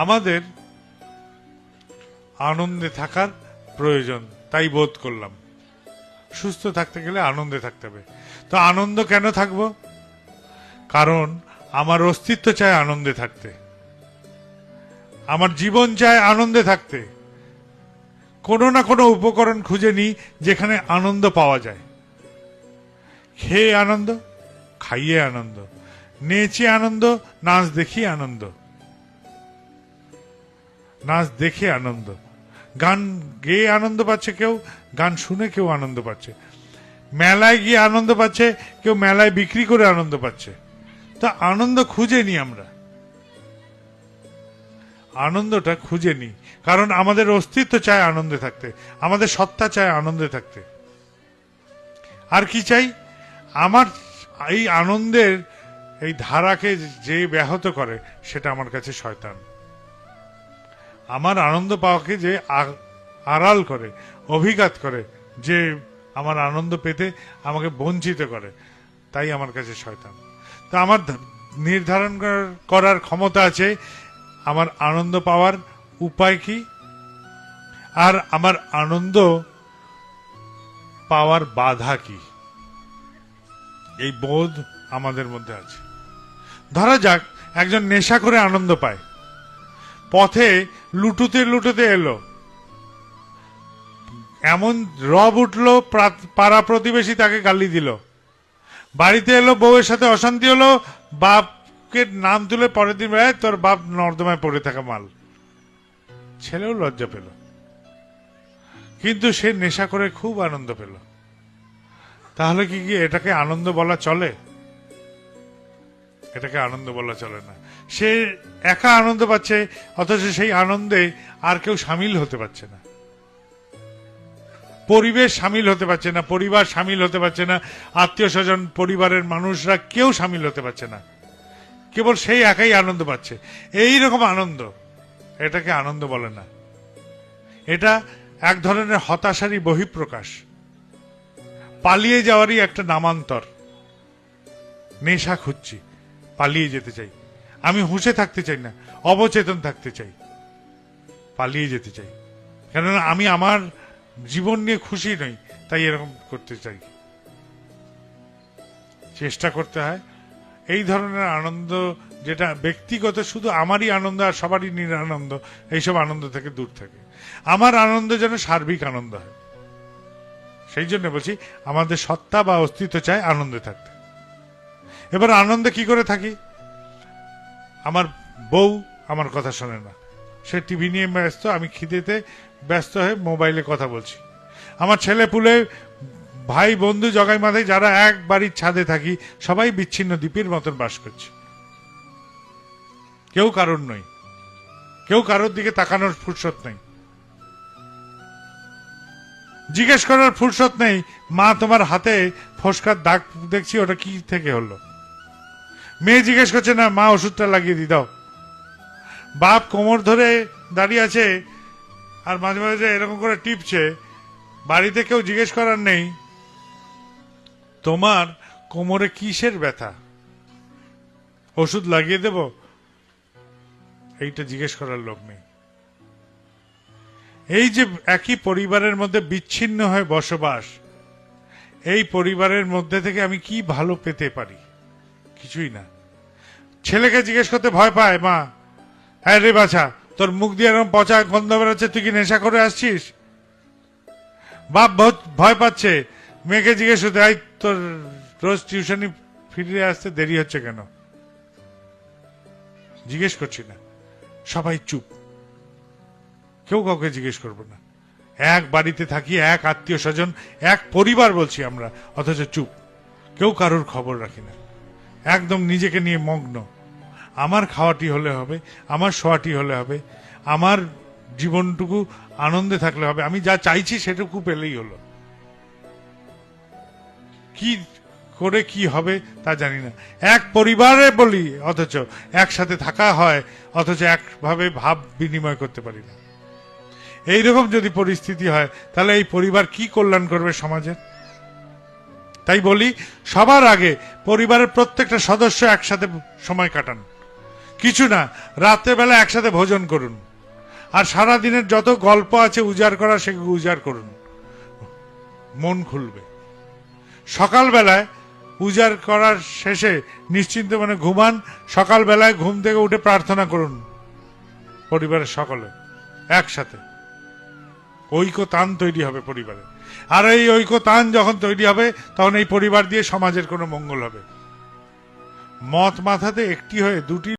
আমাদের আনন্দে থাকার প্রয়োজন, তাই বোধ করলাম। সুস্থ থাকতে গেলে আনন্দে থাকতে হবে। তো আনন্দ কেন থাকবো? কারণ আমার অস্তিত্ব চায় আনন্দে থাকতে, আমার জীবন চায় আনন্দে থাকতে। কোনো না কোনো উপকরণ খুঁজে নিই যেখানে আনন্দ পাওয়া যায়। খেয়ে আনন্দ, খাইয়ে আনন্দ, নেচে আনন্দ, নাচ দেখিয়ে আনন্দ, নাচ দেখে আনন্দ, গান গেয়ে আনন্দ পাচ্ছে কেউ, গান শুনে কেউ আনন্দ পাচ্ছে, মেলায় গিয়ে আনন্দ পাচ্ছে কেউ, মেলায় বিক্রি করে আনন্দ পাচ্ছে। তা আনন্দ খুঁজে নিই আমরা, আনন্দটা খুঁজে নিই, কারণ আমাদের অস্তিত্ব চায় আনন্দে থাকতে, আমাদের সত্তা চায় আনন্দে থাকতে। আর কি চাই? আমার এই আনন্দের এই ধারাকে যে ব্যাহত করে সেটা আমার কাছে শয়তান। আমার আনন্দ পাওয়াকে যে আড়াল করে, অভিঘাত করে, যে আমার আনন্দ পেতে আমাকে বঞ্চিত করে, তাই আমার কাছে শয়তান। তা আমার নির্ধারণ করার ক্ষমতা আছে আমার আনন্দ পাওয়ার উপায় কি, আর আমার আনন্দ পাওয়ার বাধা কি, এই বোধ আমাদের মধ্যে আছে। ধরা যাক একজন নেশা করে আনন্দ পায়, পথে লুটুতে লুটুতে এলো, এমন রব উঠলো, পাড়া প্রতিবেশী তাকে গালি দিল, বাড়িতে এলো, বউয়ের সাথে অশান্তি হলো, বাপকে নাম তুলে পরের দিন বেড়ায় তোর বাপ নর্দমায় পড়ে থাকা মাল। ছেলেও লজ্জা পেল, কিন্তু সে নেশা করে খুব আনন্দ পেল। তাহলে কি এটাকে আনন্দ বলা চলে? এটাকে আনন্দ বলা চলে না। সে একা আনন্দ পাচ্ছে, অথচ সেই আনন্দে আর কেউ সামিল হতে পারছে না, পরিবেশ সামিল হতে পারছে না, পরিবার সামিল হতে পারছে না, আত্মীয় স্বজন, পরিবারের মানুষরা কেউ সামিল হতে পারছে না, কেবল সেই একাই আনন্দ পাচ্ছে। এই রকম আনন্দ, এটাকে আনন্দ বলে না। এটা এক ধরনের হতাশারই বহিঃপ্রকাশ, পালিয়ে যাওয়ারই একটা নামান্তর। নেশা খুঁজছি, পালিয়ে যেতে চাই, আমি হুঁশে থাকতে চাই না, অবচেতন থাকতে চাই, পালিয়ে যেতে চাই, কেননা আমি আমার জীবন নিয়ে খুশি নই, তাই এরকম করতে চাই। চেষ্টা করতে হয় এই ধরনের আনন্দ যেটা ব্যক্তিগত, শুধু আমারই আনন্দ আর সবারই নিরানন্দ, এইসব আনন্দ থেকে দূর থাকে। আমার আনন্দ যেন সার্বিক আনন্দ হয়। সেই জন্য বলছি আমাদের সত্তা বা অস্তিত্ব চায় আনন্দে থাকতে। এবার আনন্দে কি করে থাকি? আমার বউ আমার কথা শোনে না, সে টিভি নিয়ে ব্যস্ত, আমি খিদেতে ব্যস্ত হয়ে মোবাইলে কথা বলছি। আমার ছেলে পুলে, ভাই বন্ধু, জগাই মাথায় যারা এক বাড়ির ছাদে থাকি, সবাই বিচ্ছিন্ন দ্বীপের মতন বাস করছে। কেউ কারোর নই, কেউ কারোর দিকে তাকানোর ফুরসত নেই, জিজ্ঞেস করার ফুরসত নেই, মা তোমার হাতে ফসকার দাগ দেখছি, ওটা কি থেকে হলো? মেয়ে জিজ্ঞেস করছে না, মা ওষুধটা লাগিয়ে দি দাও। বাপ কোমর ধরে দাঁড়িয়ে আছে আর মাঝে মাঝে এরকম করে টিপছে, বাড়িতে কেউ জিজ্ঞেস করার নেই তোমার কোমরে কিসের ব্যথা, ওষুধ লাগিয়ে দেব, এইটা জিজ্ঞেস করার লোক নেই। এই যে একই পরিবারের মধ্যে বিচ্ছিন্ন হয়ে বসবাস, এই পরিবারের মধ্যে থেকে আমি কি ভালো পেতে পারি? কিছুই না। ছেলেকে জিজ্ঞেস করতে ভয় পায় মা, হ্যাঁ রে বাছা, তোর মুখ দিয়ে এরকম পচা গন্ধ বেরোচ্ছে, তুই কি নেশা করে আসছিস? বাপ ভয় পাচ্ছে, মেয়েকে জিজ্ঞেস করতে, এই তোর রোজ টিউশনি ফিরে আসতে দেরি হচ্ছে কেন? জিজ্ঞেস করছি না, সবাই চুপ, কেউ কাউকে জিজ্ঞেস করবো না। এক বাড়িতে থাকি, এক আত্মীয় স্বজন, এক পরিবার বলছি আমরা, অথচ চুপ, কেউ কারোর খবর রাখি না, একদম নিজেকে নিয়ে মগ্ন। আমার খাওয়াটি হলে হবে, আমার শোয়াটি হলে হবে, আমার জীবনটুকু আনন্দে থাকলে হবে, আমি যা চাইছি সেটুকু পেলেই হলো। কি করে কি হবে তা জানি না। এক পরিবারে বলি, অথচ একসাথে থাকা হয়, অথচ একভাবে ভাব বিনিময় করতে পারি না। এইরকম যদি পরিস্থিতি হয়, তাহলে এই পরিবার কি কল্যাণ করবে সমাজের? তাই বলি, সবার আগে পরিবারের প্রত্যেকটা সদস্য একসাথে সময় কাটান, কিছু না, রাত্রেবেলা একসাথে ভোজন করুন, আর সারা দিনের যত গল্প আছে উজাড় করা সেগুলো উজাড় করুন, মন খুলবে। সকালবেলায় উজাড় করার শেষে নিশ্চিন্ত মনে ঘুমান, সকালবেলায় ঘুম থেকে উঠে প্রার্থনা করুন পরিবারের সকলে একসাথে। ঐক্যতান তৈরি হবে পরিবারে, আর এই ঐক্যতান যখন তৈরি হবে তখন এই পরিবার দিয়ে সমাজের কোনো মঙ্গল হবে। মত মাথাতে একটি হয়ে দুটি